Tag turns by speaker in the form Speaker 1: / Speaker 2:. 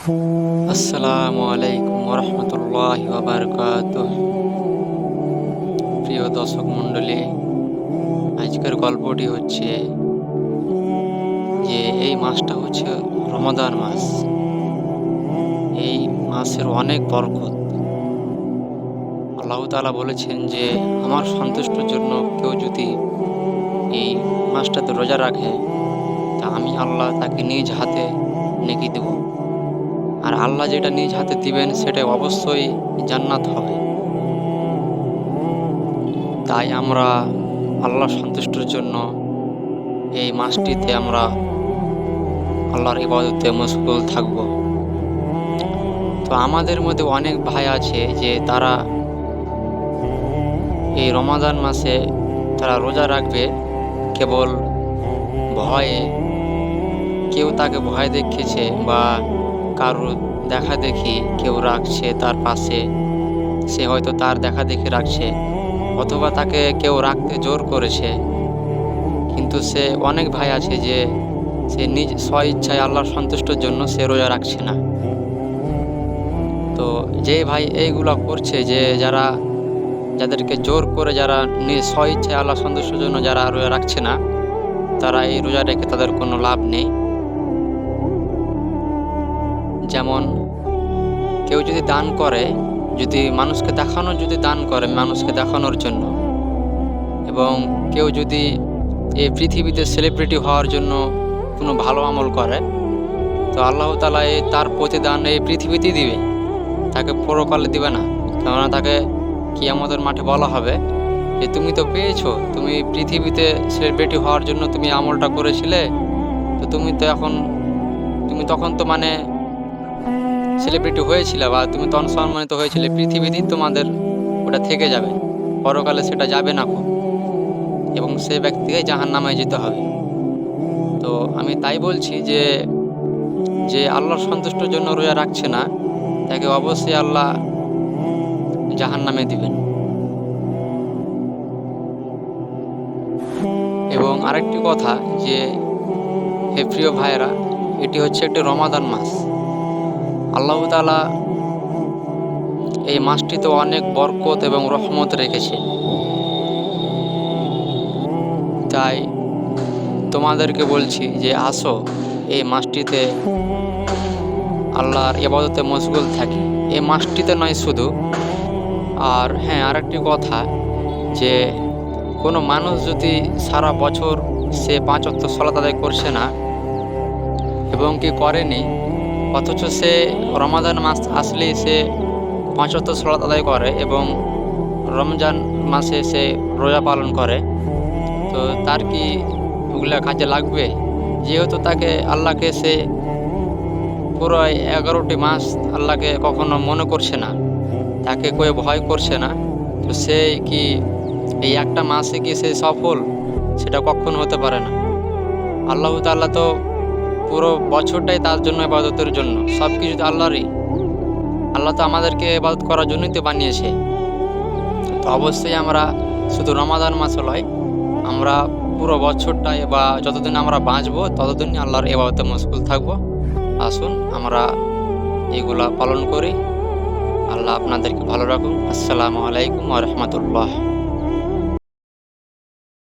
Speaker 1: আসসালামু আলাইকুম ওরহমতুল্লাহি ওয়াবারাকাতুহ। প্রিয় দর্শক মণ্ডলী, আজকের গল্পটি হচ্ছে যে এই মাসটা হচ্ছে রমাদান মাস। এই মাসের অনেক বরকত। আল্লাহ তাআলা বলেছেন যে আমার সন্তুষ্টির জন্য কেউ যদি এই মাসটাতে রোজা রাখে, তা আমি আল্লাহ তাকে নিজ হাতে নেকি দেব। আর আল্লাহ যেটা নিজ হাতে দিবেন সেটা অবশ্যই জান্নাত হবে। তাই আমরা আল্লাহর সন্তুষ্টির জন্য এই মাসটিতে আমরা আল্লাহর ইবাদতে মশগুল থাকব। তো আমাদের মধ্যে অনেক ভাই আছে যে তারা এই রমাদান মাসে তারা রোজা রাখবে কেবল ভয়ে। কেউ তাকে ভয় দেখিয়েছে বা কারোর দেখা দেখি কেউ রাখছে তার পাশে, সে হয়তো তার দেখা দেখি রাখছে, অথবা তাকে কেউ রাখতে জোর করেছে। কিন্তু সে অনেক ভাই আছে যে সে নিজ স্ব ইচ্ছায় আল্লাহর সন্তুষ্টির জন্য সে রোজা রাখছে না। তো যে ভাই এইগুলো করছে, যে যাদেরকে জোর করে যারা নিজ স্ব ইচ্ছায় আল্লাহ সন্তুষ্টির জন্য যারা রোজা রাখছে না, তারা এই রোজা রেখে তাদের কোনো লাভ নেই। যেমন কেউ যদি দান করে, যদি মানুষকে দান করে মানুষকে দেখানোর জন্য, এবং কেউ যদি এই পৃথিবীতে সেলিব্রিটি হওয়ার জন্য কোনো ভালো আমল করে, তো আল্লাহ তাআলা তার প্রতিদান এই পৃথিবীতেই দিবে, তাকে পরকালে দিবে না। কেননা তাকে কিয়ামতের মাঠে বলা হবে যে তুমি তো পেয়েছো, তুমি পৃথিবীতে সেলিব্রিটি হওয়ার জন্য তুমি আমলটা করেছিলে, তো তুমি তখন তো মানে সেলিব্রিটি হয়েছিল বা তুমি তখন সম্মানিত হয়েছিলে, পৃথিবীতেই তোমাদের ওটা থেকে যাবে, পরকালে সেটা যাবে না এবং সে ব্যক্তিকে জাহান্নামে যেতে হবে। তো আমি তাই বলছি যে আল্লাহর সন্তুষ্টির জন্য রোজা রাখছে না, তাকে অবশ্যই আল্লাহ জাহান্নামে দিবেন। এবং আরেকটি কথা, যে হে প্রিয় ভাইয়েরা, এটি হচ্ছে একটি রমাদান মাস। আল্লাহ তাআলা এই মাসটিতে অনেক বরকত এবং রহমত রেখেছে। তাই তোমাদেরকে বলছি যে আসো এই মাসটিতে আল্লাহর ইবাদতে মশগুল থাকি। এই মাসটিতে নয় শুধু। আর হ্যাঁ, আরেকটি কথা, যে কোনো মানুষ যদি সারা বছর সে 5 ওয়াক্ত সালাত আদায় করছে না এবং কি করেনি, অথচ সে রমাদান মাস আসলেই সে 5 ওয়াক্ত সালাত আদায় করে এবং রমজান মাসে সে রোজা পালন করে, তো তার কি ওগুলা কাজে লাগবে? যেহেতু তাকে আল্লাহকে সে পুরো 11টি মাস আল্লাহকে কখনো মনে করছে না, তাকে কেউ ভয় করছে না, তো সে কি এই একটা মাসে কি সে সফল? সেটা কখনো হতে পারে না। আল্লাহ তাআলা তো পুরো বছরটাই তার জন্য ইবাদতের জন্য, সব কিছু তো আল্লাহরই। আল্লাহ তো আমাদেরকে ইবাদত করার জন্যই তো বানিয়েছে। তো অবশ্যই আমরা শুধু রমাদান মাস নয়, আমরা পুরো বছরটাই বা যতদিন আমরা বাঁচবো ততদিনই আল্লাহর ইবাদতে মশগুল থাকবো। আসুন আমরা এগুলা পালন করি। আল্লাহ আপনাদেরকে ভালো রাখুন। আসসালামু আলাইকুম ওয়া রাহমাতুল্লাহ।